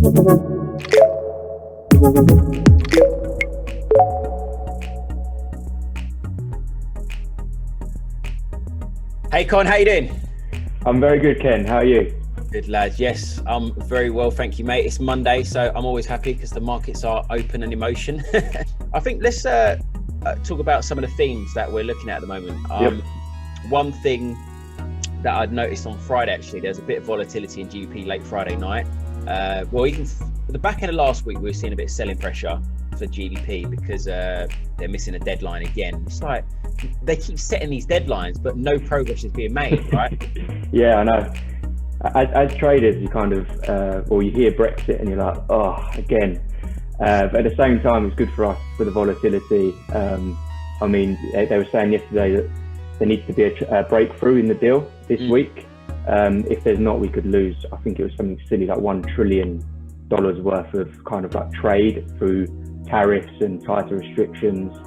Hey Con, how you doing? I'm very good, Ken. How are you? Good lads. Yes, I'm very well, thank you, mate. It's Monday, so I'm always happy because the markets are open and in motion. I think let's talk about some of the themes that we're looking at the moment. One thing that I'd noticed on Friday, actually, there's a bit of volatility in GBP late Friday night. Well, even the back end of last week, we were seeing a bit of selling pressure for GBP because they're missing a deadline again. It's like they keep setting these deadlines, but no progress is being made, right? Yeah, I know. As traders, you kind of, you hear Brexit and you're like, oh, again. But at the same time, it's good for us for the volatility. I mean, they were saying yesterday that there needs to be a breakthrough in the deal this week. If there's not, we could lose. I think it was something silly like $1 trillion worth of kind of like trade through tariffs and tighter restrictions.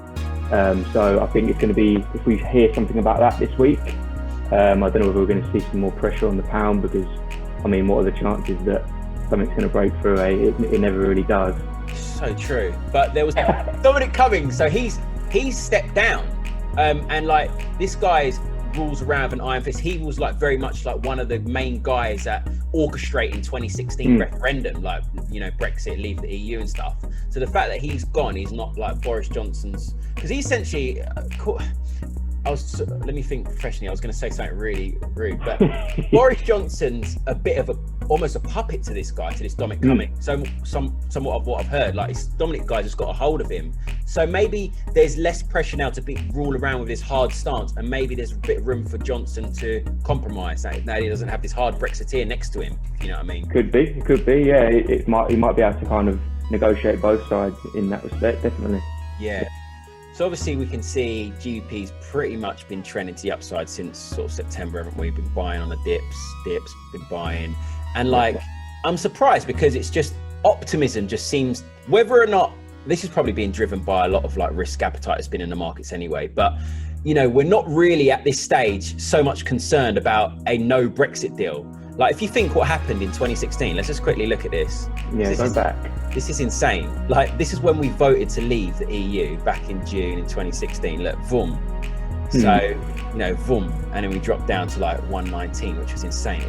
So I think it's going to be, if we hear something about that this week, I don't know whether we're going to see some more pressure on the pound because, I mean, what are the chances that something's going to break through? It never really does. So true. But there was Dominic Cummings, so he's stepped down. And like this guy's rules around an iron fist. He was like very much like one of the main guys that orchestrating 2016 referendum, like, you know, Brexit, leave the EU and stuff. So the fact that he's gone, he's not like Boris Johnson's, because he essentially let me think professionally. I was going to say something really rude, but Boris Johnson's a bit of almost a puppet to this guy, to this Dominic Cummings. So somewhat of what I've heard, like this Dominic guy just got a hold of him. So maybe there's less pressure now to rule around with his hard stance, and maybe there's a bit of room for Johnson to compromise. Now he doesn't have this hard Brexiteer next to him. If you know what I mean? Could be. Yeah, he might be able to kind of negotiate both sides in that respect. Definitely. Yeah. So obviously we can see GBP's pretty much been trending to the upside since sort of September, haven't we? Been buying on the dips, been buying. And like, I'm surprised because it's just optimism just seems, whether or not, this is probably being driven by a lot of like risk appetite that's been in the markets anyway. But, you know, we're not really at this stage so much concerned about a no Brexit deal. Like if you think what happened in 2016, let's just quickly look at this. Yeah, go back. This is insane. Like this is when we voted to leave the EU back in June in 2016. Look, boom. So, you know, boom. And then we dropped down to like 119, which was insane.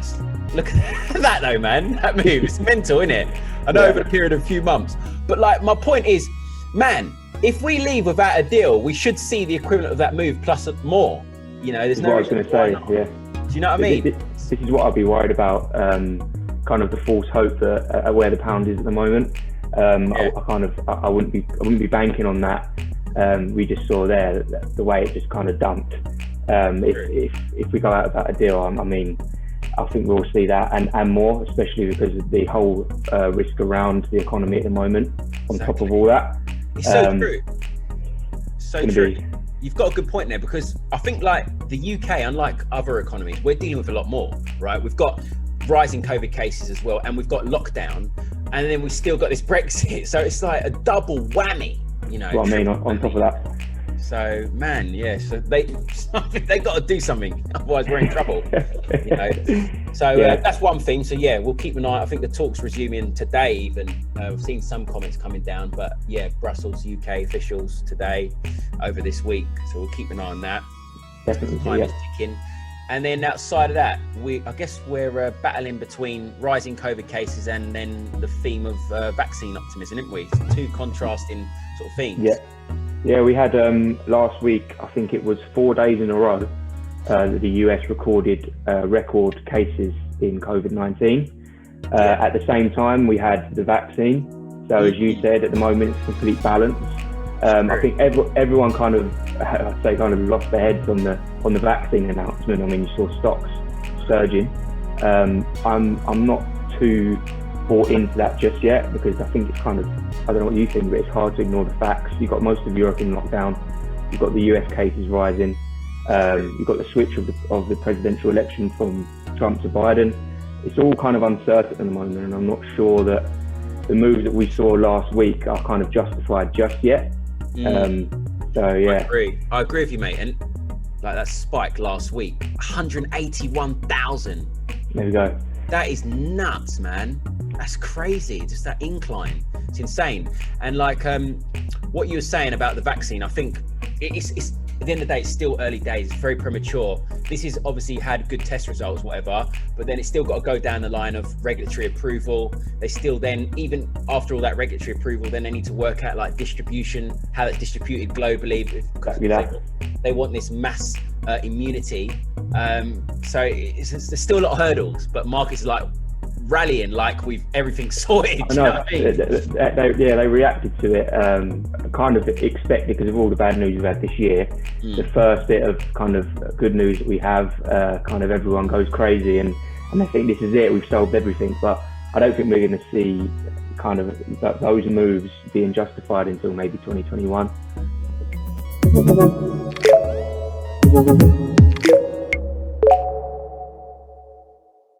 Look at that though, man. That move, it's mental, isn't it? I know over a period of a few months. But like my point is, man, if we leave without a deal, we should see the equivalent of that move plus more. You know, there's no. What I was going to say, yeah. Do you know what I mean? This is what I'd be worried about. Kind of the false hope that where the pound is at the moment. I wouldn't be banking on that. We just saw there the way it just kind of dumped. If we go out without a deal, I mean, I think we'll see that and more, especially because of the whole risk around the economy at the moment. On top of all that, it's so true. So true. You've got a good point there because I think like the UK, unlike other economies, we're dealing with a lot more, right? We've got rising COVID cases as well, and we've got lockdown, and then we've still got this Brexit. So it's like a double whammy, you know. What I mean, on top of that. So man, yeah. So they got to do something, otherwise we're in trouble. You know. So that's one thing. So yeah, we'll keep an eye. I think the talk's resuming today. Even I've seen some comments coming down, but yeah, Brussels, UK officials today over this week. So we'll keep an eye on that. Definitely. Time is ticking. And then outside of that, I guess we're battling between rising COVID cases and then the theme of vaccine optimism, isn't we? So two contrasting sort of themes. Yeah, we had last week, I think it was 4 days in a row, that the US recorded record cases in COVID-19. At the same time, we had the vaccine. So as you said, at the moment, it's complete balance. I think everyone kind of lost their heads on the vaccine announcement. I mean, you saw stocks surging. I'm not too bought into that just yet because I think it's kind of, I don't know what you think, but it's hard to ignore the facts. You've got most of Europe in lockdown. You've got the US cases rising. You've got the switch of the presidential election from Trump to Biden. It's all kind of uncertain at the moment, and I'm not sure that the moves that we saw last week are kind of justified just yet. So yeah, I agree with you, mate. And like that spike last week, 181,000. There we go. That is nuts, man. That's crazy. Just that incline. It's insane. And like what you were saying about the vaccine, I think it's at the end of the day, it's still early days. It's very premature. This is obviously had good test results, whatever, but then it's still got to go down the line of regulatory approval. They still then, even after all that regulatory approval, then they need to work out like distribution, how it's distributed globally. Exactly that. They want this mass immunity. So there's still a lot of hurdles, but markets are like rallying like we've everything sorted. I know. You know what I mean? They reacted to it kind of expected because of all the bad news we've had this year. The first bit of kind of good news that we have, kind of everyone goes crazy and they think this is it, we've solved everything. But I don't think we're going to see kind of those moves being justified until maybe 2021.